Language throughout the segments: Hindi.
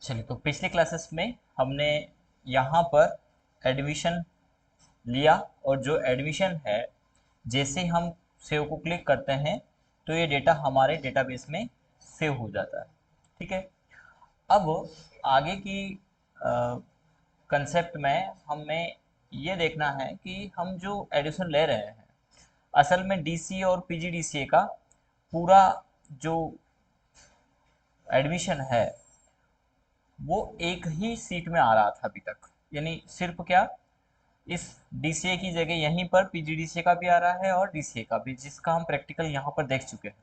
चलिए, तो पिछले क्लासेस में हमने यहाँ पर एडमिशन लिया, और जो एडमिशन है, जैसे हम सेव को क्लिक करते हैं तो ये डेटा हमारे डेटाबेस में सेव हो जाता है। ठीक है। अब आगे की कंसेप्ट में हमें ये देखना है कि हम जो एडमिशन ले रहे हैं, असल में डीसीए और पीजीडीसीए का पूरा जो एडमिशन है वो एक ही सीट में आ रहा था अभी तक। यानी सिर्फ क्या, इस डीसीए की जगह यहीं पर पीजीडीसीए का भी आ रहा है और डीसीए का भी, जिसका हम प्रैक्टिकल यहाँ पर देख चुके हैं।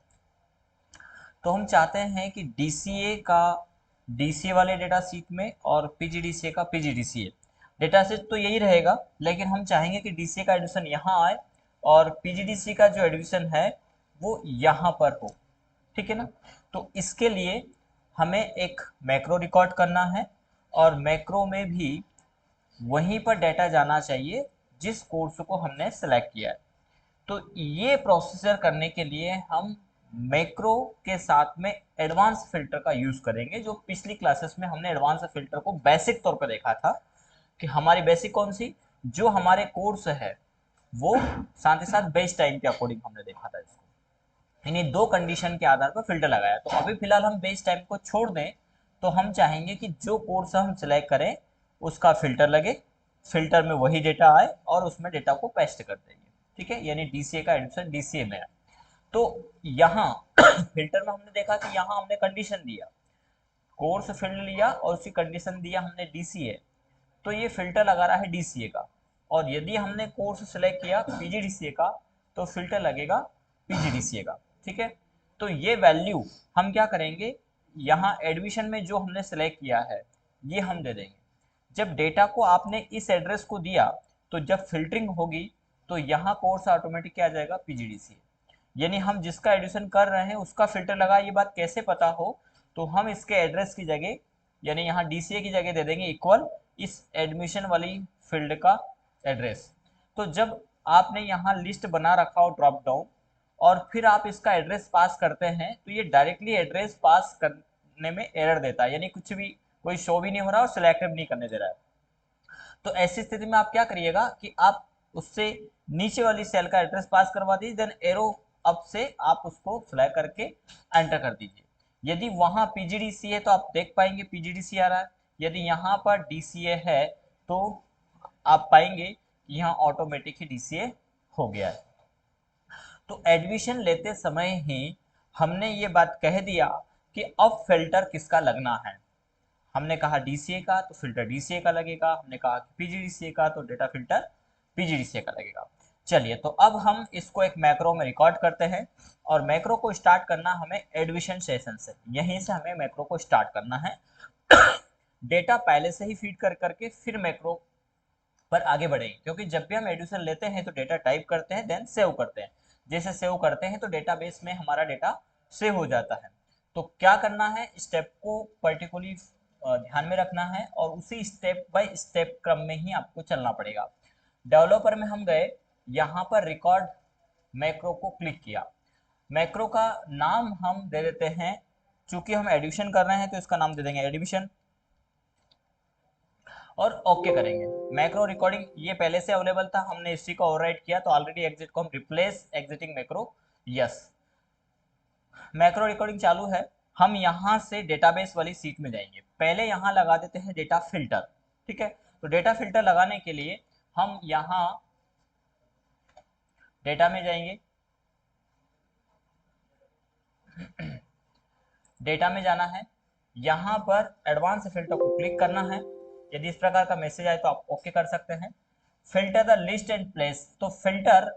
तो हम चाहते हैं कि डीसीए का डीसीए वाले डेटा सीट में और पीजीडीसीए का पीजीडीसीए डेटा सेट तो यही रहेगा, लेकिन हम चाहेंगे कि डीसीए का एडमिशन यहाँ आए और पीजीडीसीए का जो एडमिशन है वो यहाँ पर हो। ठीक है ना। तो इसके लिए हमें एक मैक्रो रिकॉर्ड करना है, और मैक्रो में भी वहीं पर डाटा जाना चाहिए जिस कोर्स को हमने सेलेक्ट किया है। तो ये प्रोसीजर करने के लिए हम मैक्रो के साथ में एडवांस फिल्टर का यूज करेंगे। जो पिछली क्लासेस में हमने एडवांस फिल्टर को बेसिक तौर पर देखा था कि हमारी बेसिक कौन सी, जो हमारे कोर्स है वो, साथ ही साथ बेस टाइम के अकॉर्डिंग हमने देखा था इसको। इन्हीं दो कंडीशन के आधार पर फिल्टर लगाया। तो अभी फिलहाल हम बेस टाइम को छोड़ दें, तो हम चाहेंगे कि जो कोर्स हम सिलेक्ट करें उसका फिल्टर लगे, फिल्टर में वही डेटा आए और उसमें डेटा को पेस्ट कर देंगे। ठीक है, यानी डीसीए का एडमिशन डीसीए में आए। तो यहाँ फिल्टर में हमने देखा कि यहाँ हमने कंडीशन दिया, कोर्स फील्ड लिया और उसकी कंडीशन दिया हमने डीसीए। तो ये फिल्टर लगा रहा है डीसीए का। और यदि हमने कोर्स सेलेक्ट किया पीजीडीसीए का, तो फिल्टर लगेगा पीजीडीसीए का। ठीक है। तो ये वैल्यू हम क्या करेंगे, यहाँ एडमिशन में जो हमने सेलेक्ट किया है ये हम दे देंगे। जब डेटा को आपने इस एड्रेस को दिया, तो जब फिल्टरिंग होगी तो यहाँ कोर्स ऑटोमेटिक क्या आ जाएगा, पीजीडीसीए। यानी हम जिसका एडिशन कर रहे हैं उसका फिल्टर लगा। ये बात कैसे पता हो, तो हम इसके एड्रेस की जगह, यानी यहाँ डीसीए की जगह दे देंगे इक्वल इस एडमिशन वाली फील्ड का एड्रेस। तो जब आपने यहाँ लिस्ट बना रखा हो ड्रॉप डाउन, और फिर आप इसका एड्रेस पास करते हैं, तो ये डायरेक्टली एड्रेस पास करने में एरर देता है, यानी कुछ भी कोई शो भी नहीं हो रहा और सिलेक्टिव नहीं करने दे रहा है। तो ऐसी स्थिति में आप क्या करिएगा कि आप उससे नीचे वाली सेल का एड्रेस पास करवा दीजिए, देन एरो अप से आप उसको सिलेक्ट करके एंटर कर दीजिए। यदि वहां पीजीडीसी है तो आप देख पाएंगे पीजीडीसी आ रहा है, यदि यहाँ पर डीसीए है तो आप पाएंगे कि यहाँ ऑटोमेटिक ही डीसीए हो गया है। तो एडमिशन लेते समय ही हमने ये बात कह दिया कि अब फिल्टर किसका लगना है। हमने कहा डीसीए का तो फिल्टर डीसीए का लगेगा, हमने कहा कि पीजीडीसीए का तो डेटा फिल्टर पीजीडीसीए का लगेगा। चलिए, तो अब हम इसको एक मैक्रो में रिकॉर्ड करते हैं, और मैक्रो को स्टार्ट करना हमें एडमिशन सेशन से, यहीं से हमें मैक्रो को स्टार्ट करना है। डेटा पहले से ही फीड कर करके फिर मैक्रो पर आगे बढ़ेंगे, क्योंकि जब भी हम एडमिशन लेते हैं तो डेटा टाइप करते हैं देन सेव करते हैं। जैसे सेव करते हैं तो डेटाबेस में हमारा डेटा सेव हो जाता है। तो क्या करना है, स्टेप को पर्टिकुलरली ध्यान में रखना है, और उसी स्टेप बाय स्टेप क्रम में ही आपको चलना पड़ेगा। डेवलपर में हम गए, यहाँ पर रिकॉर्ड मैक्रो को क्लिक किया। मैक्रो का नाम हम दे देते हैं, चूंकि हम एडिशन कर रहे हैं तो इसका नाम दे देंगे एडिशन, और ओके करेंगे। मैक्रो रिकॉर्डिंग ये पहले से अवेलेबल था, हमने इसी को ओवरराइट किया, तो ऑलरेडी एग्जिट को हम replace exiting macro, yes. Macro recording चालू है। हम यहाँ से डेटाबेस वाली सीट में जाएंगे, पहले यहाँ लगा देते हैं डेटा फिल्टर। ठीक है। तो डेटा फिल्टर लगाने के लिए हम यहाँ डेटा में जाएंगे, डेटा में जाना है, यहाँ पर एडवांस फिल्टर को क्लिक करना है। यदि इस प्रकार का मैसेज आए तो आप ओके कर सकते हैं। Filter the list and place, तो फिल्टर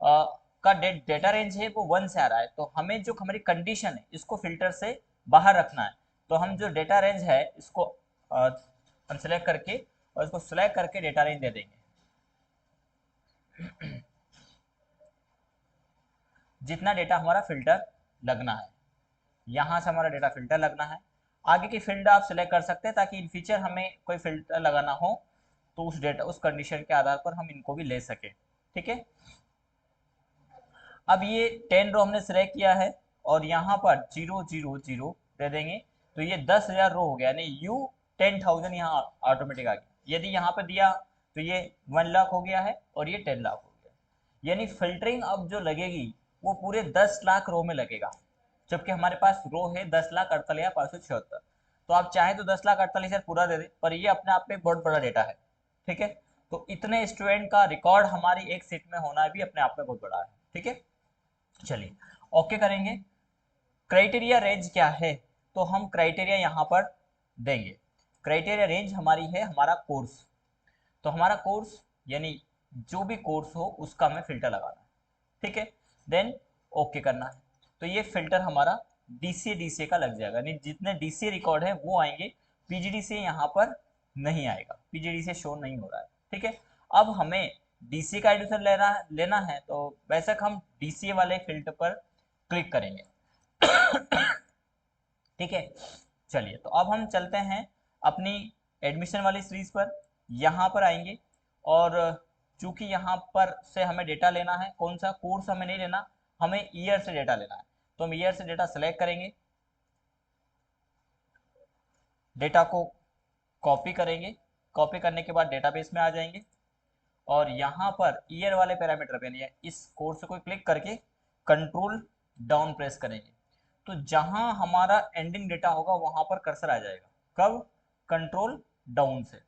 का डेटा रेंज है वो 1 से आ रहा है, तो हमें जो हमारी कंडीशन है इसको फिल्टर से बाहर रखना है। तो हम जो डेटा रेंज है इसको अनसेलेक्ट करके और इसको सिलेक्ट करके डेटा रेंज दे देंगे, जितना डेटा हमारा फिल्टर लगना है। यहाँ से हमारा डेटा फिल्टर लगना है। आगे की फील्ड आप सिलेक्ट कर सकते हैं, ताकि इन फ्यूचर हमें कोई फिल्टर लगाना हो तो उस डेटा उस कंडीशन के आधार पर हम इनको भी ले सकें। ठीक है। अब ये 10 रो हमने सिलेक्ट किया है, और यहाँ पर 0 0 0 दे देंगे, तो ये 10,000 रो हो गया, यानी यू 10,000 यहाँ ऑटोमेटिक आ गया। यदि यहाँ पर दिया तो ये 1 लाख हो गया है और ये 10 लाख हो गया, यानी फिल्टरिंग अब जो लगेगी वो पूरे 10 लाख रो में लगेगा, जबकि हमारे पास रो है 10,48,576। तो आप चाहे तो 10,48,000 पूरा दे दे, पर ये अपने आप में बहुत बड़ा डेटा है। ठीक है, तो इतने स्टूडेंट का रिकॉर्ड हमारी एक सीट में होना भी अपने आप में बहुत बड़ा है। ठीक है, चलिए ओके करेंगे। क्राइटेरिया रेंज क्या है, तो हम क्राइटेरिया यहाँ पर देंगे। क्राइटेरिया रेंज हमारी है हमारा कोर्स, तो हमारा कोर्स यानी जो भी कोर्स हो उसका हमें फिल्टर लगाना है। ठीक है, देन ओके करना है। तो ये फिल्टर हमारा डीसीए का लग जाएगा, यानी जितने डीसीए रिकॉर्ड है वो आएंगे, पीजीडीसीए यहाँ पर नहीं आएगा, पीजीडीसीए शो नहीं हो रहा है। ठीक है, अब हमें डीसीए का एडमिशन लेना है, तो बेशक हम डीसीए वाले फिल्टर पर क्लिक करेंगे। ठीक है, चलिए तो अब हम चलते हैं अपनी एडमिशन वाली सीरीज पर, यहाँ पर आएंगे। और चूंकि यहाँ पर से हमें डेटा लेना है, कौन सा कोर्स हमें नहीं लेना, हमें ईयर से डेटा लेना है, तो हम ईयर से डेटा सेलेक्ट करेंगे, डेटा को कॉपी करेंगे, कॉपी करने के बाद डेटाबेस में आ जाएंगे और यहाँ पर ईयर वाले पैरामीटर पे यानी इस कोर्स को क्लिक करके कंट्रोल डाउन प्रेस करेंगे, तो जहां हमारा एंडिंग डेटा होगा वहां पर कर्सर आ जाएगा। कब? कंट्रोल डाउन से।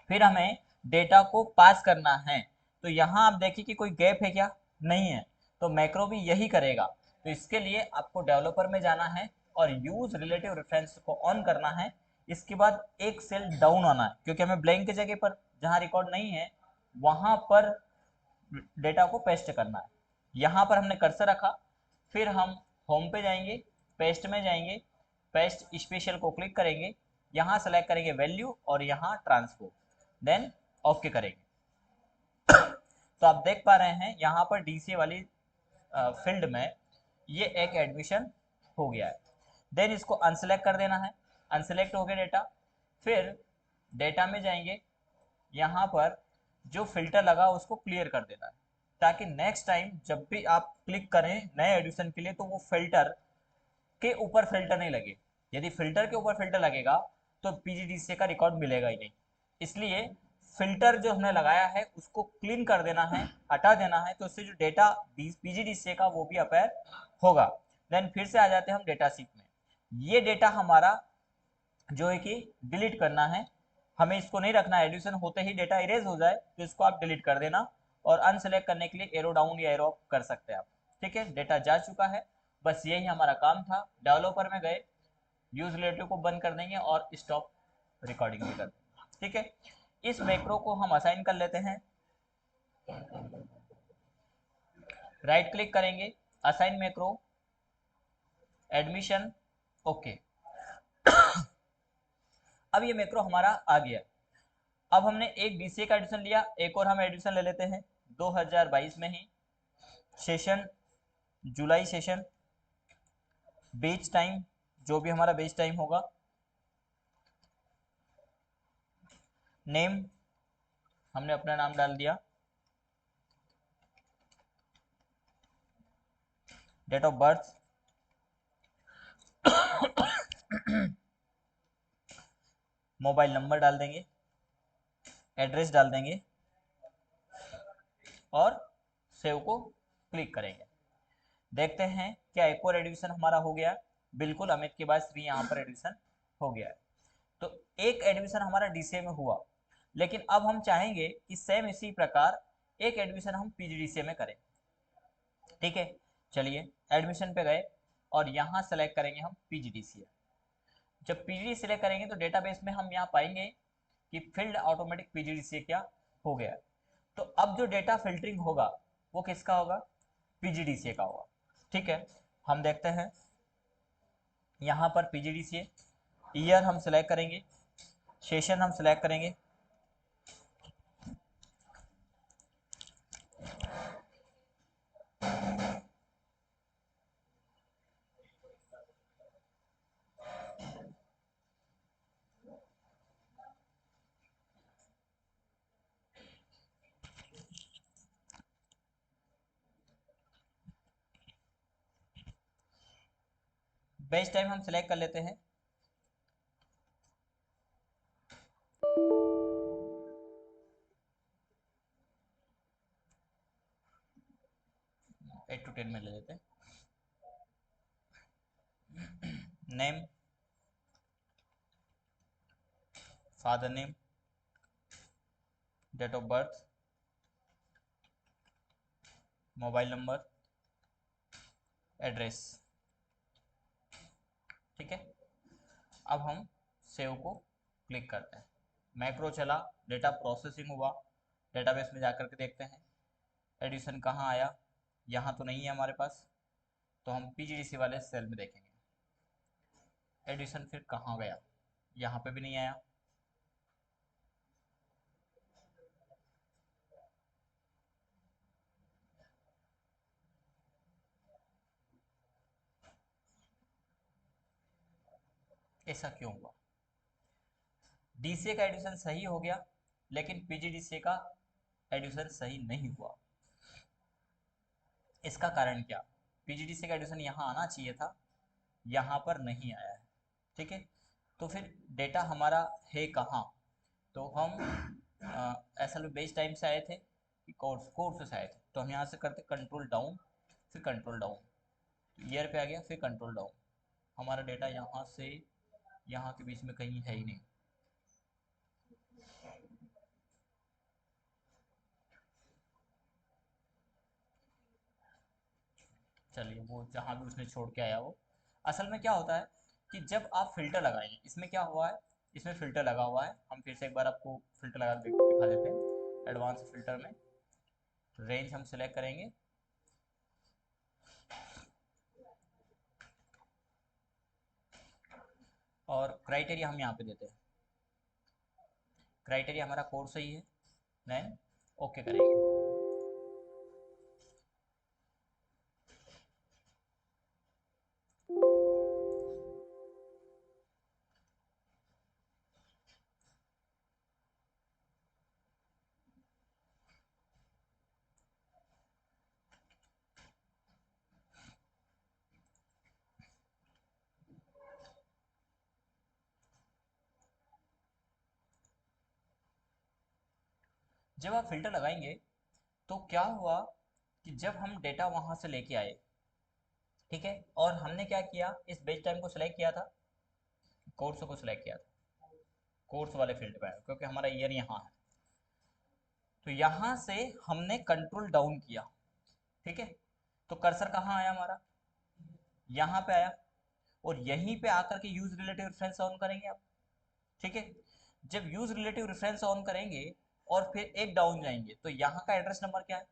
फिर हमें डेटा को पास करना है, तो यहाँ आप देखिए कि कोई गैप है क्या? नहीं है, तो मैक्रो भी यही करेगा। तो इसके लिए आपको डेवलपर में जाना है और यूज रिलेटिव रेफरेंस को ऑन करना है। इसके बाद एक सेल डाउन आना है, क्योंकि हमें ब्लैंक की जगह पर जहाँ रिकॉर्ड नहीं है वहां पर डेटा को पेस्ट करना है। यहाँ पर हमने कर्सर रखा, फिर हम होम पे जाएंगे, पेस्ट में जाएंगे, पेस्ट स्पेशल को क्लिक करेंगे, यहाँ सेलेक्ट करेंगे वैल्यू और यहाँ ट्रांसपोर्ट, देन ओके करेंगे। तो आप देख पा रहे हैं यहाँ पर डीसी वाली फील्ड में ये एक एडमिशन हो गया है। देन इसको अनसेलेक्ट कर देना है, अनसेलेक्ट हो गया डेटा। फिर डेटा में जाएंगे, यहाँ पर जो फिल्टर लगा उसको क्लियर कर देना है, ताकि नेक्स्ट टाइम जब भी आप क्लिक करें नए एडिशन के लिए तो वो फिल्टर के ऊपर फिल्टर नहीं लगे। यदि फिल्टर के ऊपर फिल्टर लगेगा तो पीजीडीसीए का रिकॉर्ड मिलेगा ही नहीं। इसलिए फिल्टर जो हमने लगाया है उसको क्लीन कर देना है, हटा देना है, तो उससे जो डेटा पीजीडीसीए का वो भी अपेयर होगा। देन फिर से आ जाते हैं हम डेटा शीट में। ये डेटा हमारा जो है कि डिलीट करना है, हमें इसको नहीं रखना है। एडिशन होते ही डेटा इरेज हो जाए तो इसको आप डिलीट कर देना, और अनसेलेक्ट करने के लिए एरो डाउन या एरो अप कर सकते हैं आप। ठीक है, डेटा जा चुका है, बस यही हमारा काम था। डेवलपर में गए, यूज रिलेटिव को बंद कर देंगे और स्टॉप रिकॉर्डिंग भी कर देंगे। ठीक है, इस मैक्रो को हम असाइन कर लेते हैं, राइट क्लिक करेंगे, असाइन मैक्रो, एडमिशन, ओके। अब ये मैक्रो हमारा आ गया। अब हमने एक डीसीए का एडिशन लिया, एक और हम एडिशन ले लेते हैं 2022 में ही, सेशन जुलाई सेशन, बेच टाइम, जो भी हमारा बेच टाइम होगा, नेम हमने अपना नाम डाल दिया, date of birth, mobile number डाल देंगे, एड्रेस डाल देंगे और सेव को क्लिक करेंगे। देखते हैं क्या एक और एडिशन हमारा हो गया। बिल्कुल, अमित के बाद श्री यहाँ पर एडिशन हो गया है। तो एक एडमिशन हमारा डीसीए में हुआ, लेकिन अब हम चाहेंगे कि सेम इसी प्रकार एक एडमिशन हम पीजीडीसीए में करें। ठीक है, चलिए एडमिशन पे गए और यहाँ सेलेक्ट करेंगे हम पीजीडीसीए। जब पीजीडी सेलेक्ट करेंगे तो डेटाबेस में हम यहाँ पाएंगे कि फील्ड ऑटोमेटिक पीजीडीसीए क्या हो गया। तो अब जो डेटा फिल्टरिंग होगा वो किसका होगा? पीजीडीसीए का होगा। ठीक है, हम देखते हैं यहाँ पर पीजीडीसीए, ईयर हम सेलेक्ट करेंगे, सेशन हम सेलेक्ट करेंगे, बेस्ट टाइम हम सेलेक्ट कर लेते हैं, 8 to 10 में ले लेते हैं। Name, father name, date of birth, mobile number, address. ठीक है, अब हम सेव को क्लिक करते हैं। मैक्रो चला, डेटा प्रोसेसिंग हुआ, डेटाबेस में जाकर के देखते हैं एडिशन कहाँ आया। यहाँ तो नहीं है हमारे पास, तो हम पीजीडीसी वाले सेल में देखेंगे एडिशन फिर कहाँ गया। यहाँ पे भी नहीं आया। ऐसा क्यों हुआ? डीसीए का एडिशन सही हो गया, लेकिन पीजीडीसीए का एडिशन सही नहीं हुआ। इसका कारण क्या? पीजीडीसीए का एडिशन यहाँ आना चाहिए था, यहाँ पर नहीं आया है। ठीक है, तो फिर डेटा हमारा है कहाँ? तो हम असल में बेस टाइम से आए थे कि कोर्स से आए थे, तो हम यहाँ से करते कंट्रोल डाउन, फिर कंट्रोल डाउन, ईयर पे आ गया, फिर कंट्रोल डाउन। हमारा डेटा यहाँ से यहाँ के बीच में कहीं है ही नहीं। चलिए, वो जहाँ भी उसने छोड़ के आया वो। असल में क्या होता है कि जब आप फिल्टर लगाएंगे, इसमें क्या हुआ है, इसमें फिल्टर लगा हुआ है। हम फिर से एक बार आपको फिल्टर लगा दिखा देते हैं। एडवांस फिल्टर में रेंज हम सिलेक्ट करेंगे, और क्राइटेरिया हम यहाँ पे देते हैं। क्राइटेरिया हमारा कोर्स सही है, देन ओके करेंगे। जब आप फिल्टर लगाएंगे तो क्या हुआ कि जब हम डेटा वहां से लेके आए, ठीक है, और हमने क्या किया, इस बेच टाइम को सिलेक्ट किया था, कोर्स को सिलेक्ट किया था, कोर्स वाले फील्ड पे आया क्योंकि हमारा ईयर यहाँ है। तो यहाँ से हमने कंट्रोल डाउन किया, ठीक है, तो कर्सर कहाँ आया हमारा, यहाँ पे आया, और यहीं पे आकर के यूज रिलेटिव रेफरेंस ऑन करेंगे आप। ठीक है, जब यूज रिलेटिव रेफरेंस ऑन करेंगे और फिर एक डाउन जाएंगे, तो यहाँ का एड्रेस नंबर क्या है,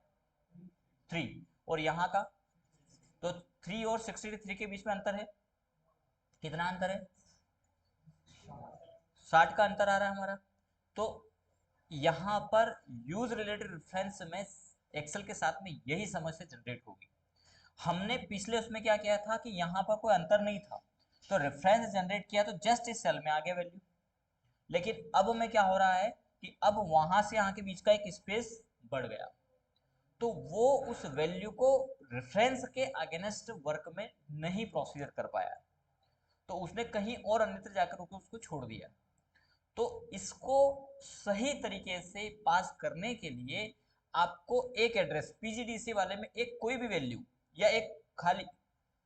3, और यहाँ का, तो 3 और 63 के बीच में अंतर है, कितना अंतर है, 60 का अंतर आ रहा है हमारा। तो यहाँ पर यूज रिलेटेड रेफरेंस में एक्सेल के साथ में यही समस्या जनरेट होगी। हमने पिछले उसमें क्या किया था कि यहाँ पर कोई अंतर नहीं था, तो रेफरेंस जनरेट किया तो जस्ट इस सेल में आ गया वैल्यू। लेकिन अब में क्या हो रहा है कि अब वहां से यहाँ के बीच का एक स्पेस बढ़ गया, तो वो उस वैल्यू को रेफरेंस के अगेंस्ट वर्क में नहीं प्रोसीजर कर पाया, तो उसने कहीं और अन्यत्र जाकर उसको छोड़ दिया। तो इसको सही तरीके से पास करने के लिए आपको एक एड्रेस पीजीडीसी वाले में एक कोई भी वैल्यू या एक खाली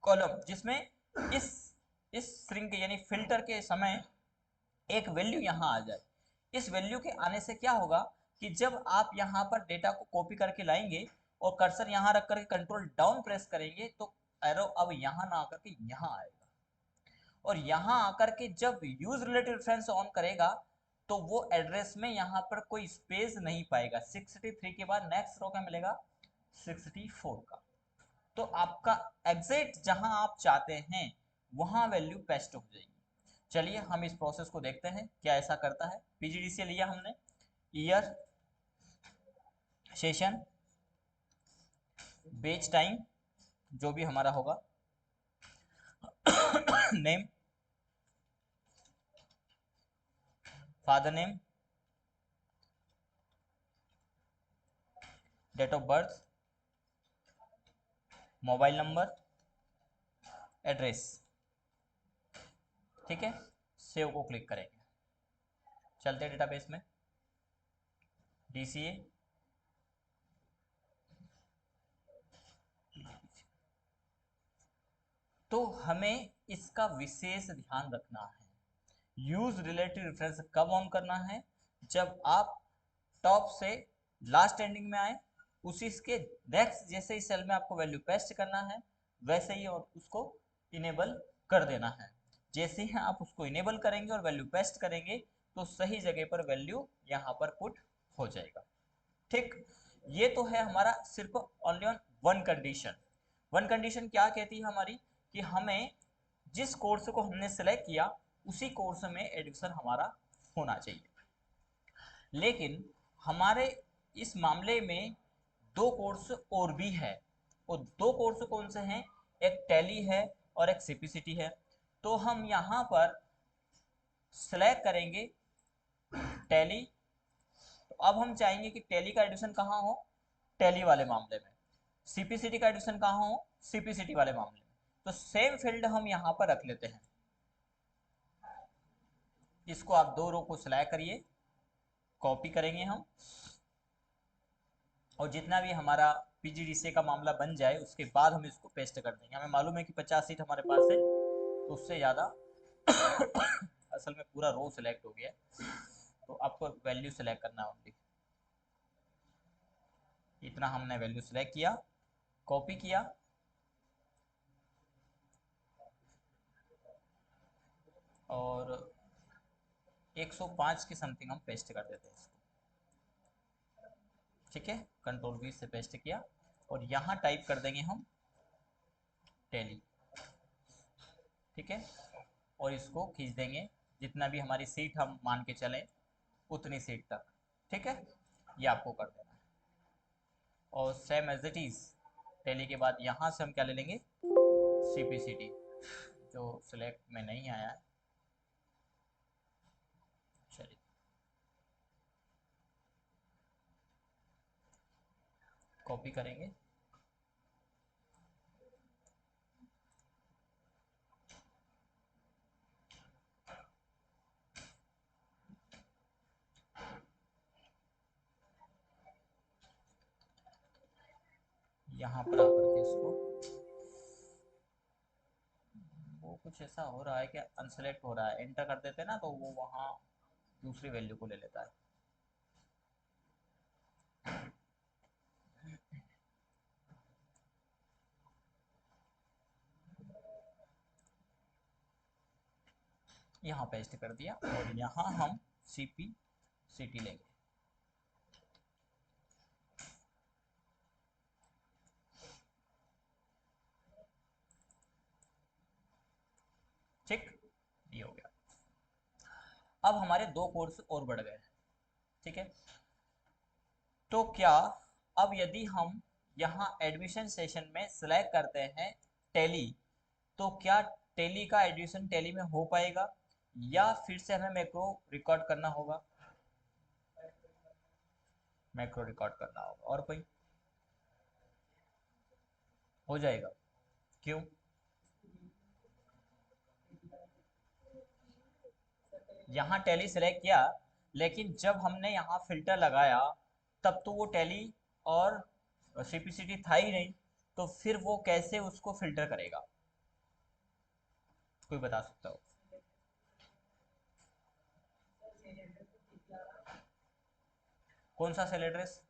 कॉलम जिसमें इस इस श्रिंक यानी फिल्टर के समय एक वैल्यू यहाँ आ जाए। इस वैल्यू के आने से क्या होगा कि जब आप यहाँ पर डेटा को कॉपी करके लाएंगे और कर्सर यहाँ रख करके कंट्रोल डाउन प्रेस करेंगे, तो एरो अब यहाँ ना आकर के यहाँ आएगा, और यहाँ आकर के जब यूज रिलेटेड रेफरेंस ऑन करेगा तो वो एड्रेस में यहाँ पर कोई स्पेस नहीं पाएगा। 63 के बाद नेक्स्ट रो का मिलेगा 64 का, तो आपका एग्जैक्ट जहां आप चाहते हैं वहां वैल्यू पेस्ट हो जाएगी। चलिए हम इस प्रोसेस को देखते हैं क्या ऐसा करता है। पीजीडी से लिया हमने, ईयर, सेशन, बेच टाइम जो भी हमारा होगा, name, father name, date of birth, mobile number, address. ठीक है, सेव को क्लिक करेंगे। चलते हैं डेटाबेस में, DCA, तो हमें इसका विशेष ध्यान रखना है। यूज रिलेटिव रेफरेंस कब ऑन करना है? जब आप टॉप से लास्ट एंडिंग में आए, उसी के नेक्स्ट जैसे ही सेल में आपको वैल्यू पेस्ट करना है, वैसे ही और उसको इनेबल कर देना है। जैसे ही आप उसको इनेबल करेंगे और वैल्यू पेस्ट करेंगे तो सही जगह पर वैल्यू यहाँ पर पुट हो जाएगा। ठीक, ये तो है हमारा सिर्फ only on one condition. One condition क्या कहती है हमारी, कि हमें जिस कोर्स को हमने सेलेक्ट किया उसी कोर्स में एडमिशन हमारा होना चाहिए। लेकिन हमारे इस मामले में दो कोर्स और भी है, और दो कोर्स कौन से हैं? एक टैली है और एक सीपीसीटी है। तो हम यहाँ पर सेलेक्ट करेंगे टैली। तो अब हम चाहेंगे कि टैली का एडमिशन कहाँ हो? टैली वाले मामले में। सीपीसीटी का एडमिशन कहाँ हो? सीपीसीटी वाले मामले में। तो सेम फील्ड हम यहाँ पर रख लेते हैं। इसको आप दो रो को सिलेक्ट करिए, कॉपी करेंगे हम, और जितना भी हमारा पीजीडीसीए का मामला बन जाए उसके बाद हम इसको पेस्ट कर देंगे। हमें मालूम है कि 50 सीट हमारे पास है, तो उससे ज़्यादा असल में पूरा रो सिलेक्ट हो गया, तो आपको वैल्यू सिलेक्ट करना होगी। इतना हमने वैल्यू सिलेक्ट किया, कॉपी किया, और 105 की समथिंग हम पेस्ट कर देते हैं इसको। ठीक है, कंट्रोल V से पेस्ट किया, और यहाँ टाइप कर देंगे हम टैली। ठीक है, और इसको खींच देंगे जितना भी हमारी सीट हम मान के चलें उतनी सीट तक। ठीक है, ये आपको कर देना है। और same as it is Tally के बाद यहाँ से हम क्या ले लेंगे? सीपीसीटी, जो सिलेक्ट में नहीं आया है। चलिए, कॉपी करेंगे, यहाँ पर आकर के इसको, वो कुछ ऐसा हो रहा है कि अनसेलेक्ट हो रहा है, एंटर कर देते हैं ना तो वो वहाँ दूसरी वैल्यू को ले लेता है। यहाँ पेस्ट कर दिया, और यहाँ हम सीपीसीटी लेंगे। ठीक, ये हो गया। अब हमारे दो कोर्स और बढ़ गए। ठीक है, तो क्या अब यदि हम यहाँ एडमिशन सेशन में सिलेक्ट करते हैं टैली, तो क्या टैली का एडमिशन टैली में हो पाएगा, या फिर से हमें मैक्रो रिकॉर्ड करना होगा? मैक्रो रिकॉर्ड करना होगा। और कोई हो जाएगा? क्यों? यहाँ टैली सेलेक्ट किया, लेकिन जब हमने यहाँ फिल्टर लगाया तब तो वो टैली और सीपीसीटी था ही नहीं, तो फिर वो कैसे उसको फिल्टर करेगा? कोई बता सकता हो? कौन सा सेल एड्रेस?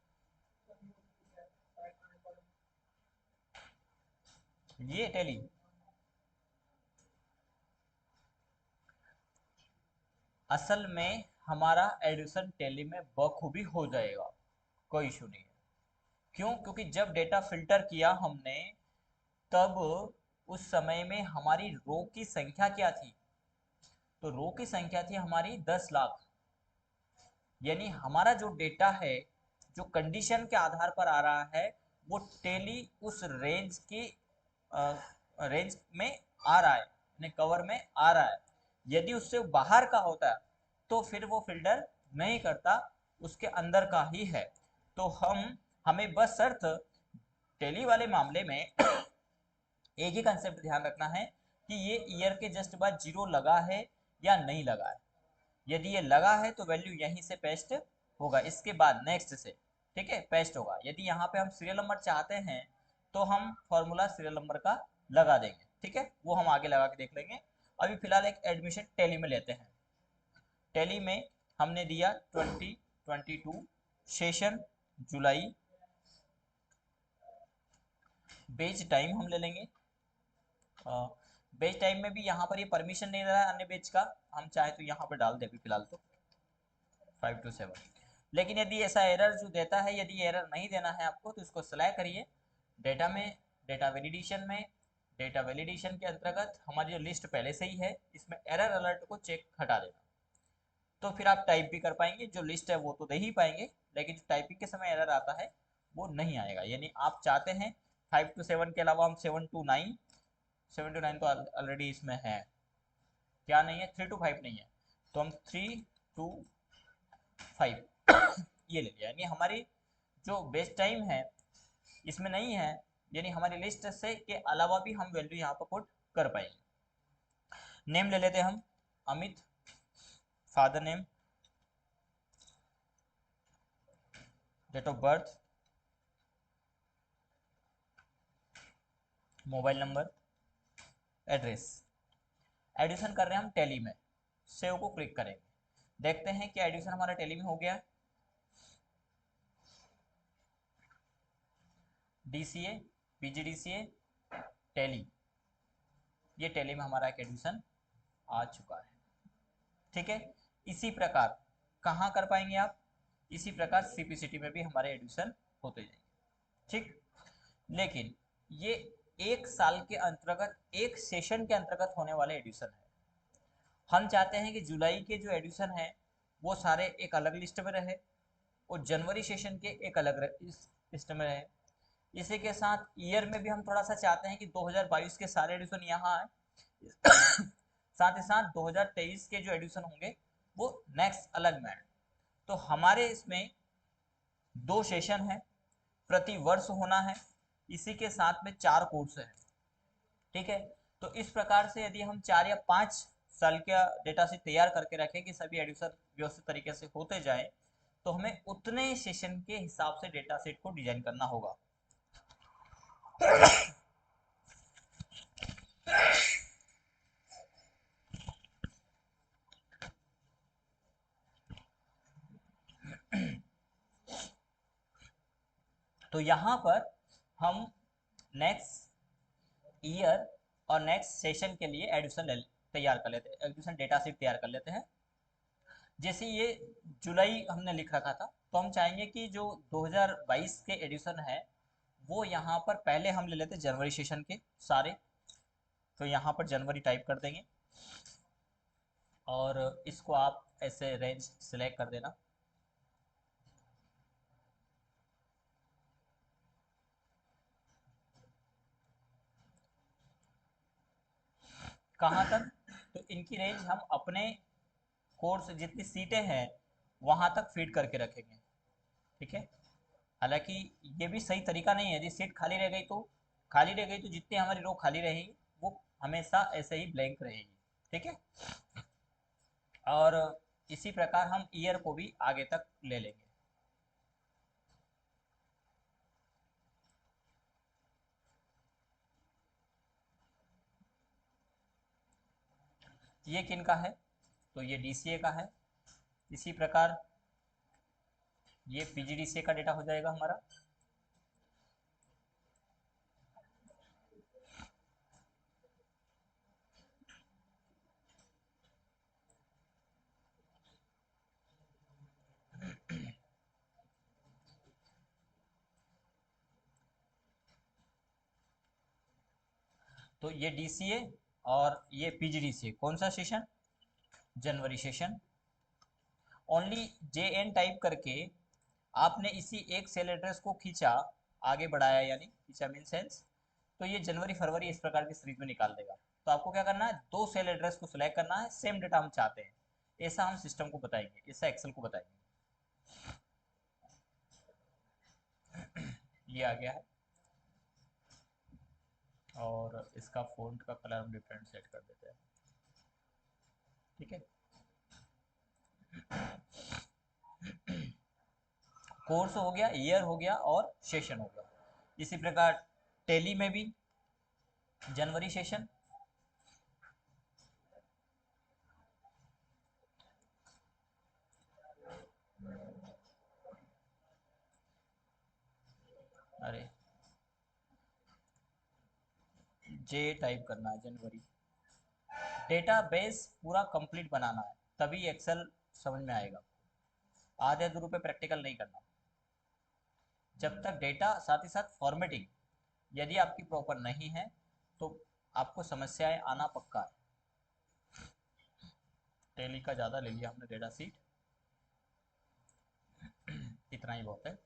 ये टैली। असल में हमारा एडिशन टैली में बखूबी हो जाएगा, कोई इशू नहीं है। क्यों? क्योंकि जब डेटा फिल्टर किया हमने, तब उस समय में हमारी रो की संख्या क्या थी? तो रो की संख्या थी हमारी 10 लाख। यानी हमारा जो डेटा है, जो कंडीशन के आधार पर आ रहा है, वो टेली उस रेंज की रेंज में आ रहा है, अपने कवर में आ रहा है। यदि उससे बाहर का होता है तो फिर वो फिल्टर नहीं करता, उसके अंदर का ही है। तो हमें बस शर्त टेली वाले मामले में एक ही कंसेप्ट ध्यान रखना है कि ये ईयर के जस्ट बाद जीरो लगा है या नहीं लगा है। यदि ये लगा है तो वैल्यू यहीं से पेस्ट होगा, इसके बाद नेक्स्ट से, ठीक है, पेस्ट होगा। यदि यहाँ पे हम सीरियल नंबर चाहते हैं तो हम फॉर्मूला सीरियल नंबर का लगा देंगे, ठीक है, वो हम आगे लगा के देख लेंगे। अभी फिलहाल एक एडमिशन टैली में लेते हैं। टैली में हमने दिया 2022 सेशन जुलाई, बेच टाइम हम ले लेंगे। बेच टाइम में भी यहाँ पर ये परमिशन नहीं दे रहा है अन्य बेच का, हम चाहे तो यहाँ पर डाल दे अभी फिलहाल तो 5 to 7। लेकिन यदि ऐसा एरर जो देता है, यदि एरर नहीं देना है आपको तो इसको सेलेक्ट करिए डेटा में, डेटा वैलिडेशन में, डेटा वैलिडेशन के अंतर्गत हमारी जो लिस्ट पहले से ही है इसमें एरर अलर्ट को चेक हटा देना, तो फिर आप टाइप भी कर पाएंगे। जो लिस्ट है वो तो दे ही पाएंगे, लेकिन टाइपिंग के समय एरर आता है वो नहीं आएगा। यानी आप चाहते हैं 5 to 7 के अलावा हम 7 to 9, 7 to 9 तो ऑलरेडी इसमें है, क्या नहीं है, 3 to 5 नहीं है, तो हम 3 to 5 ये ले लिया। यानी हमारी जो बेस्ट टाइम है इसमें नहीं है, यानी हमारी लिस्ट से के अलावा भी हम वैल्यू यहाँ पर पुट कर पाएंगे। नेम ले लेते हैं हम, Amit, father name, date of birth, mobile number, address. Addition कर रहे हैं हम टैली में, सेव को क्लिक करेंगे, देखते हैं कि एडिशन हमारा टैली में हो गया। डीसीए, पीजीडीसीए, टैली, ये टैली में हमारा एक एडिशन आ चुका है, ठीक है। इसी प्रकार कहाँ कर पाएंगे आप, इसी प्रकार सीपीसीटी में भी हमारे एडिशन होते जाएंगे, ठीक। लेकिन ये एक साल के अंतर्गत, एक सेशन के अंतर्गत होने वाले एडिशन है। हम चाहते हैं कि जुलाई के जो एडिशन है वो सारे एक अलग लिस्ट में रहे और जनवरी सेशन के एक अलग इस लिस्ट में रहे। इसी के साथ ईयर में भी हम थोड़ा सा चाहते हैं कि 2022 के सारे एडिशन यहाँ आए, साथ ही साथ 2023 के जो एडिशन होंगे वो नेक्स्ट अलग में आए। तो हमारे इसमें 2 सेशन है, प्रति वर्ष होना है, इसी के साथ में 4 कोर्स है, ठीक है। तो इस प्रकार से यदि हम 4 या 5 साल का डेटा सेट तैयार करके रखें कि सभी एडिशन व्यवस्थित तरीके से होते जाए, तो हमें उतने सेशन के हिसाब से डेटा सेट को डिजाइन करना होगा। तो यहाँ पर हम नेक्स्ट ईयर और नेक्स्ट सेशन के लिए एडिशन तैयार कर लेते हैं, एडिशन डेटा सेट तैयार कर लेते हैं। जैसे ये जुलाई हमने लिख रखा था, तो हम चाहेंगे कि जो 2022 के एडिशन है वो यहाँ पर पहले हम ले लेते जनवरी सेशन के सारे, तो यहाँ पर जनवरी टाइप कर देंगे और इसको आप ऐसे रेंज सिलेक्ट कर देना। कहाँ तक, तो इनकी रेंज हम अपने कोर्स जितनी सीटें हैं वहाँ तक फीड करके रखेंगे, ठीक है। हालांकि ये भी सही तरीका नहीं है, यदि सीट खाली रह गई तो, खाली रह गई तो जितनी हमारी रो खाली रहेगी वो हमेशा ऐसे ही ब्लैंक रहेगी, ठीक है। और इसी प्रकार हम ईयर को भी आगे तक ले लेंगे। ये किन का है, तो ये डीसीए का है। इसी प्रकार ये पीजीडीसीए का डेटा हो जाएगा हमारा। तो ये डीसीए और ये पीजीडीसीए कौन सा सेशन, जनवरी session. Only J N type करके आपने इसी एक सेल एड्रेस को खींचा, आगे बढ़ाया, यानी खींचा मीन सेंस, तो ये जनवरी फरवरी इस प्रकार की सीरीज में निकाल देगा। तो आपको क्या करना है, 2 सेल एड्रेस को सिलेक्ट करना है, सेम डेटा हम चाहते हैं, ऐसा हम सिस्टम को बताएंगे, ऐसा एक्सेल को बताएंगे। ये आ गया है और इसका फ़ॉन्ट का कलर हम डिफरेंट सेट कर देते हैं, ठीक है। कोर्स हो गया, ईयर हो गया और सेशन हो गया। इसी प्रकार टेली में भी जनवरी सेशन, अरे जे टाइप करना है जनवरी। डेटाबेस पूरा कंप्लीट बनाना है, तभी एक्सेल समझ में आएगा। आधे अधूरे पे प्रैक्टिकल नहीं करना। जब तक डेटा, साथ ही साथ फॉर्मेटिंग यदि आपकी प्रॉपर नहीं है तो आपको समस्याएं आना पक्का है। टेली का ज़्यादा ले लिया हमने डेटा सीट, इतना ही बहुत है।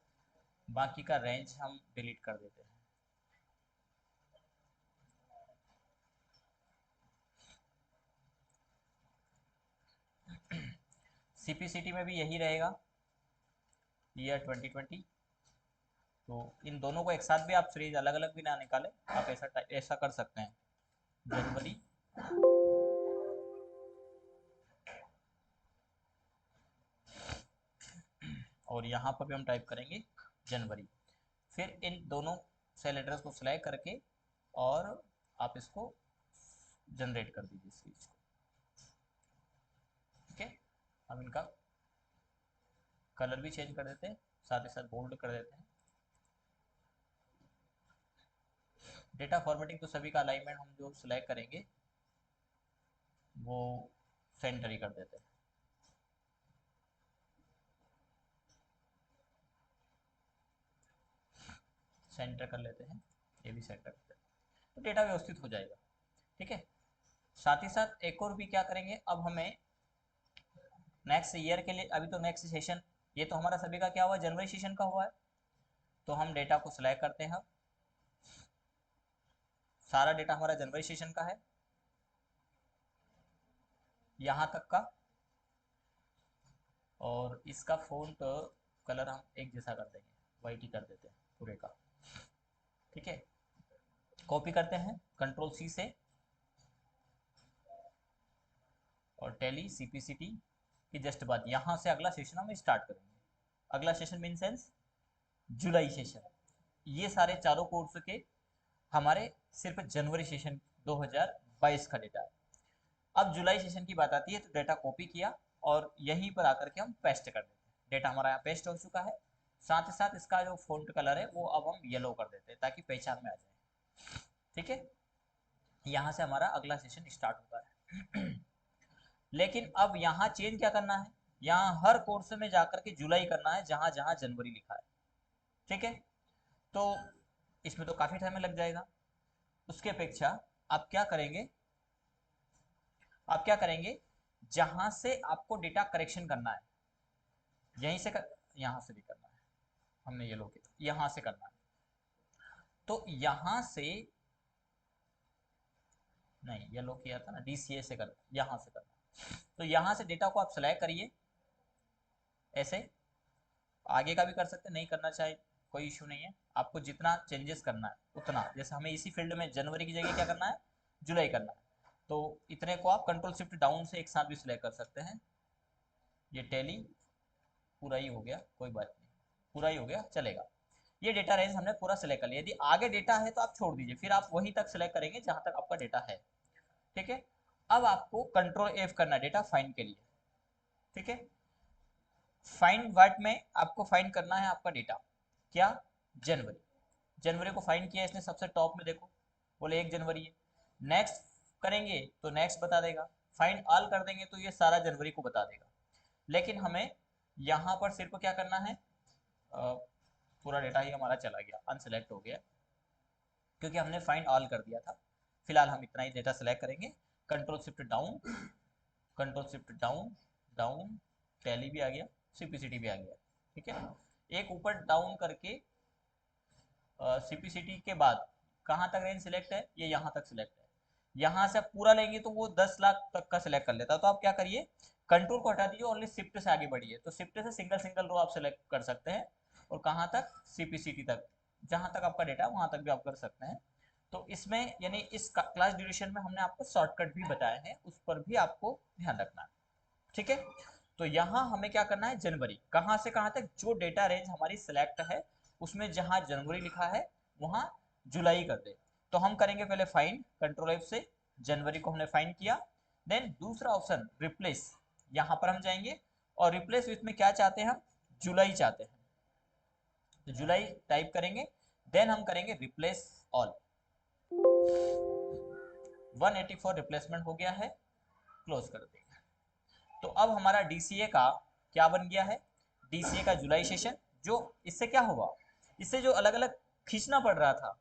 बाकी का रेंज हम डिलीट कर देते हैं। सीपीसीटी में भी यही रहेगा, ईयर 2020। तो इन दोनों को एक साथ भी आप सीरीज अलग अलग भी ना निकालें, आप ऐसा कर सकते हैं। जनवरी और यहाँ पर भी हम टाइप करेंगे जनवरी। फिर इन दोनों सेल एड्रेस को सिलेक्ट करके और आप इसको जनरेट कर दीजिए सीरीज को। ठीक है, हम इनका कलर भी चेंज कर देते हैं, साथ ही साथ बोल्ड कर देते हैं। डेटा फॉर्मेटिंग तो सभी का अलाइनमेंट हम जो सिलेक्ट करेंगे वो सेंटर ही कर देते हैं। सेंटर कर लेते हैं, ये भी सेंटर करते हैं, तो डेटा व्यवस्थित हो जाएगा। ठीक है, साथ ही साथ एक और भी क्या करेंगे, अब हमें नेक्स्ट ईयर के लिए, अभी तो नेक्स्ट सेशन, ये तो हमारा सभी का क्या हुआ, जनवरी सेशन का हुआ है, तो हम डेटा को सिलेक्ट करते हैं। सारा डेटा हमारा जनवरी सेशन का है यहाँ तक का, और इसका फ़ॉन्ट कलर हम एक जैसा कर देंगे, वाइट ही कर देते हैं पूरे का। ठीक है, कॉपी करते हैं कंट्रोल सी से, और टेली सीपीसीटी की जस्ट बाद यहाँ से अगला सेशन हम स्टार्ट करेंगे। अगला सेशन मीन सेंस जुलाई सेशन। ये सारे चारों कोर्स के हमारे सिर्फ जनवरी सेशन 2022 का डेटा है। अब जुलाई सेशन की बात आती है, तो डेटा कॉपी किया और यहीं पर आकर के हम पेस्ट कर देते हैं। डेटा हमारा यहाँ पेस्ट हो चुका है, साथ ही साथ इसका जो फ़ॉन्ट कलर है वो अब हम येलो कर देते हैं ताकि पहचान में आ जाए। ठीक है, यहाँ से हमारा अगला सेशन स्टार्ट होता है। लेकिन अब यहाँ चेंज क्या करना है, यहाँ हर कोर्स में जाकर के जुलाई करना है जहाँ जहाँ जनवरी लिखा है। ठीक है, तो इसमें तो काफ़ी टाइम लग जाएगा। उसके अपेक्षा आप क्या करेंगे, जहाँ से आपको डेटा करेक्शन करना है, यहीं से यहाँ से भी करना है, हमने ये लोग यहाँ से करना है, तो यहाँ से नहीं, ये लोग किया था ना, डीसीए से करना, यहाँ से करना। तो यहाँ से डेटा को आप सेलेक्ट करिए, ऐसे आगे का भी कर सकते हैं, नहीं करना चाहे कोई इशू नहीं है। आपको जितना चेंजेस करना है उतना, जैसे हमें इसी फील्ड में जनवरी की जगह क्या करना है, जुलाई करना है, तो इतने को आप कंट्रोल शिफ्ट डाउन से एक साथ भी सिलेक्ट कर सकते हैं। ये टैली पूरा ही हो गया, कोई बात नहीं, पूरा ही हो गया, चलेगा। ये डेटा रेंज हमने पूरा सिलेक्ट कर लिया। यदि आगे डेटा है तो आप छोड़ दीजिए, फिर आप वहीं तक सिलेक्ट करेंगे जहां तक आपका डेटा है। ठीक है, अब आपको कंट्रोल एफ करना है डेटा फाइंड के लिए। ठीक है, फाइंड वर्ड में आपको फाइंड करना है आपका डेटा, क्या, जनवरी। जनवरी को फाइंड किया इसने सबसे टॉप में, देखो बोले 1 जनवरी है। नेक्स्ट करेंगे तो नेक्स्ट बता देगा, फाइंड ऑल कर देंगे तो ये सारा जनवरी को बता देगा। लेकिन हमें यहाँ पर सिर्फ क्या करना है, पूरा डेटा ही हमारा चला गया, अनसेलेक्ट हो गया, क्योंकि हमने फाइंड ऑल कर दिया था। फिलहाल हम इतना ही डेटा सेलेक्ट करेंगे, control shift down, control shift down, down, tally भी आ गया, सीपीसीटी भी आ गया। ठीक है, एक ऊपर डाउन करके सीपीसीटी के बाद कहाँ तक रेंज सिलेक्ट है, ये यहाँ तक सिलेक्ट है। यहाँ से आप पूरा लेंगे तो वो 10 लाख तक का सिलेक्ट कर लेता है, तो आप क्या करिए, कंट्रोल को हटा दीजिए, ओनली शिफ्ट से आगे बढ़िए, तो शिफ्ट से सिंगल सिंगल रो आप सिलेक्ट कर सकते हैं, और कहाँ तक, सीपीसीटी तक, जहाँ तक आपका डेटा वहाँ तक भी आप कर सकते हैं। तो इसमें यानी इस क्लास ड्यूरेशन में हमने आपको शॉर्टकट भी बताए हैं, उस पर भी आपको ध्यान रखना है। ठीक है, तो यहाँ हमें क्या करना है, जनवरी कहाँ से कहाँ तक, जो डेटा रेंज हमारी सिलेक्ट है उसमें जहाँ जनवरी लिखा है वहाँ जुलाई कर दे। तो हम करेंगे पहले फाइंड, कंट्रोल एफ से जनवरी को हमने फाइंड किया। देन दूसरा ऑप्शन रिप्लेस, यहाँ पर हम जाएंगे और रिप्लेस विथ में क्या चाहते हैं हम, जुलाई चाहते हैं, तो जुलाई टाइप करेंगे। देन हम करेंगे रिप्लेस ऑल, 184 रिप्लेसमेंट हो गया है, क्लोज कर देंगे। तो अब हमारा डीसीए का क्या बन गया है, डीसीए का जुलाई सेशन। जो इससे क्या होगा, इससे जो अलग अलग खींचना पड़ रहा था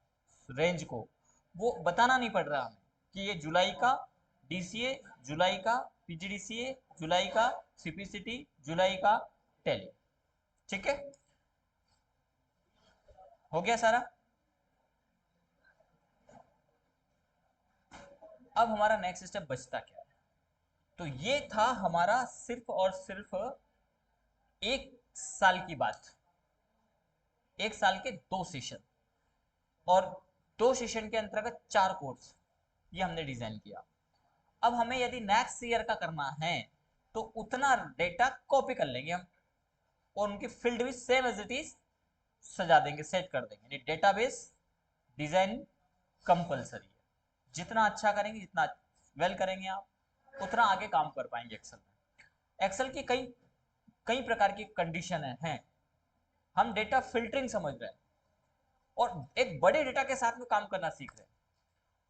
रेंज को, वो बताना नहीं पड़ रहा हमें कि ये जुलाई का डीसीए, जुलाई का पीजीडीसीए, जुलाई का सीपीसीटी, जुलाई का टेली। ठीक है, हो गया सारा। अब हमारा नेक्स्ट स्टेप बचता क्या है, तो ये था हमारा सिर्फ और सिर्फ एक साल की बात, एक साल के 2 सेशन और 2 सेशन के अंतर्गत 4 कोर्स, ये हमने डिजाइन किया। अब हमें यदि नेक्स्ट ईयर का करना है तो उतना डेटा कॉपी कर लेंगे हम और उनकी फील्ड भी सेम एज इट इज सजा देंगे, सेट कर देंगे। यानी डेटाबेस डिजाइन कंपलसरी है, जितना अच्छा करेंगे, जितना वेल करेंगे आप, उतना आगे काम कर पाएंगे एक्सेल में। एक्सेल की कई कई प्रकार की कंडीशन हैं, हम डेटा फिल्टरिंग समझ रहे हैं और एक बड़े डेटा के साथ में काम करना सीख रहे हैं।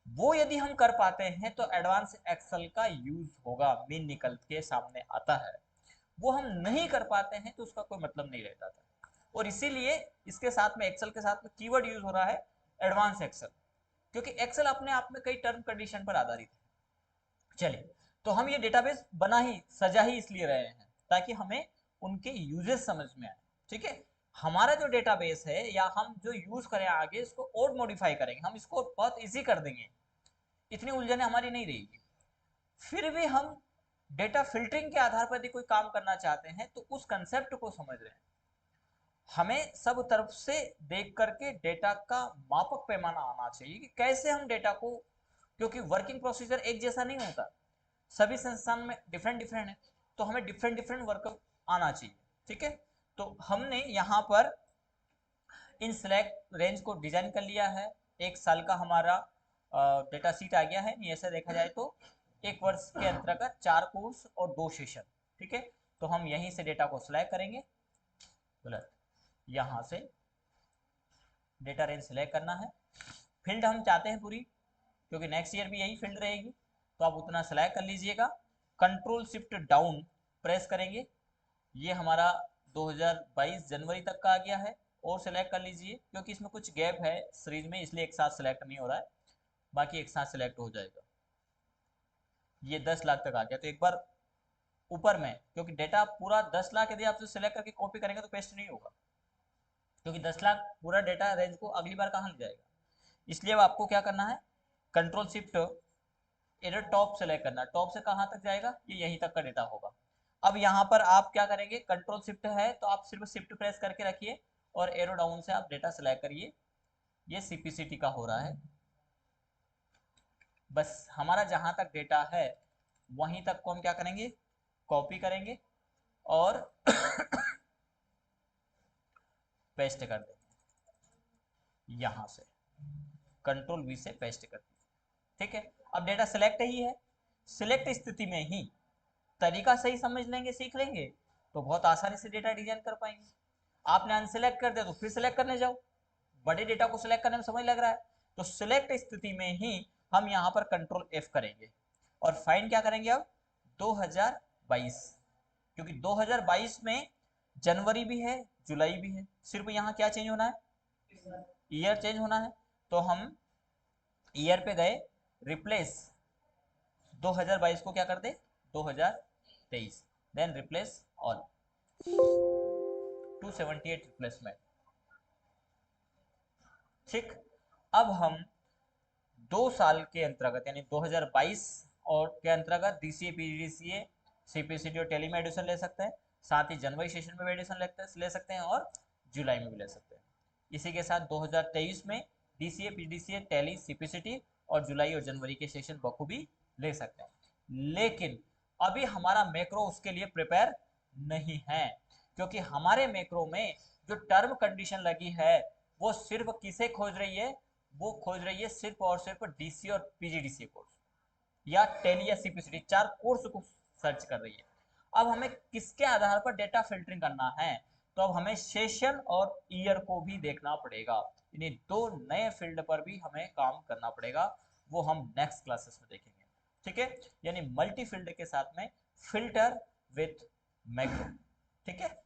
वो यदि हम कर पाते हैं तो एडवांस एक्सेल का यूज होगा, मीन निकल के सामने आता है। वो हम नहीं कर पाते हैं तो उसका कोई मतलब नहीं रहता था। और इसीलिए इसके साथ में, एक्सेल के साथ में कीवर्ड यूज हो रहा है एडवांस एक्सेल, क्योंकि एक्सेल अपने आप में कई टर्म कंडीशन पर आधारित है। चलिए, तो हम ये डेटाबेस बना ही सजा ही इसलिए रहे हैं ताकि हमें उनके यूजेस समझ में आए। ठीक है, हमारा जो डेटाबेस है या हम जो यूज करें आगे, इसको और मॉडिफाई करेंगे, हम इसको बहुत इजी कर देंगे, इतनी उलझने हमारी नहीं रहेगी। फिर भी हम डेटा फिल्टरिंग के आधार पर यदि कोई काम करना चाहते हैं तो उस कंसेप्ट को समझ रहे हैं। हमें सब तरफ से देख करके डेटा का मापक पैमाना आना चाहिए कि कैसे हम डेटा को, क्योंकि वर्किंग प्रोसीजर एक जैसा नहीं होता, सभी संस्थान में डिफरेंट डिफरेंट है, तो हमें डिफरेंट डिफरेंट वर्क आना चाहिए। ठीक है, तो हमने यहाँ पर इन सिलेक्ट रेंज को डिजाइन कर लिया है। एक साल का हमारा डेटा सीट आ गया है, नहीं ऐसा देखा जाए तो एक वर्ष के अंतर्गत 4 कोर्स और 2 सेशन। ठीक है, तो हम यहीं से डेटा को सिलेक्ट करेंगे, गलत, यहाँ से डेटा रेंज सिलेक्ट करना है। फील्ड हम चाहते हैं पूरी, क्योंकि नेक्स्ट ईयर भी यही फील्ड रहेगी, तो आप उतना सिलेक्ट कर लीजिएगा। कंट्रोल शिफ्ट डाउन प्रेस करेंगे, ये हमारा 2022 जनवरी तक का आ गया है, और सिलेक्ट कर लीजिए, क्योंकि इसमें कुछ गैप है सीरीज में, इसलिए एक साथ सिलेक्ट नहीं हो रहा है, बाकी एक साथ सिलेक्ट हो जाएगा। ये 10 लाख तक आ गया, तो एक बार ऊपर में, क्योंकि डेटा पूरा 10 लाख यदि आप सिलेक्ट करके कॉपी करेंगे तो पेस्ट नहीं होगा, क्योंकि 10 लाख पूरा डेटा रेंज को अगली बार कहाँ ले जाएगा। इसलिए अब आपको क्या करना है, कंट्रोल शिफ्ट इधर टॉप सेलेक्ट करना, टॉप से कहाँ तक जाएगा, ये यहीं तक का डेटा होगा। अब यहाँ पर आप क्या करेंगे, कंट्रोल शिफ्ट है तो आप सिर्फ शिफ्ट प्रेस करके रखिए और एरो डाउन से आप डेटा सेलेक्ट करिए, ये सीपीसीटी का हो रहा है। बस हमारा जहां तक डेटा है वहीं तक को हम क्या करेंगे, कॉपी करेंगे और पेस्ट कर देंगे, यहां से कंट्रोल वी से पेस्ट कर दीजिए। ठीक है, अब डेटा सिलेक्ट ही है, सिलेक्ट स्थिति में ही तरीका सही समझ लेंगे, सीख लेंगे, तो बहुत आसानी से डेटा डिजाइन कर पाएंगे। आपने अनसिलेक्ट कर दिया तो फिर सिलेक्ट करने जाओ, बड़े डेटा को सिलेक्ट करने में समय लग रहा है, तो सिलेक्ट स्थिति में ही हम यहाँ पर कंट्रोल एफ करेंगे और फाइंड क्या करेंगे अब 2022, क्योंकि 2022 में जनवरी भी है, जुलाई भी है, सिर्फ यहाँ क्या चेंज होना है, ईयर चेंज होना है। तो हम ईयर पे गए, रिप्लेस 2022 को क्या कर दे 2023, देन रिप्लेस ऑल, 278 रिप्लेसमेंट। ठीक, अब हम 2 साल के अंतर्गत यानी 2022 और के अंतर्गत डीसीए, पीजीडीसीए, सीपीसीटी और टेली में एडिशन ले सकते हैं, साथ ही जनवरी सेशन में भी एडिशन ले सकते हैं और जुलाई में भी ले सकते हैं। इसी के साथ 2023 में डीसीए, पीजीडीसीए, टेली, सीपीसीटी और जुलाई और जनवरी के सेशन बखूबी ले सकते हैं। लेकिन अभी हमारा मैक्रो उसके लिए प्रिपेयर नहीं है, क्योंकि हमारे मैक्रो में जो टर्म कंडीशन लगी है वो सिर्फ किसे खोज रही है, वो खोज रही है सिर्फ और सिर्फ डीसी और पीजीडीसी कोर्स या टेली या सीपीसीटी, 4 कोर्स को सर्च कर रही है। अब हमें किसके आधार पर डेटा फिल्टरिंग करना है, तो अब हमें सेशन और ईयर को भी देखना पड़ेगा, यानी 2 नए फील्ड पर भी हमें काम करना पड़ेगा, वो हम नेक्स्ट क्लासेस में देखेंगे। ठीक है, यानी मल्टी फील्ड के साथ में फिल्टर विथ मैक्रो। ठीक है।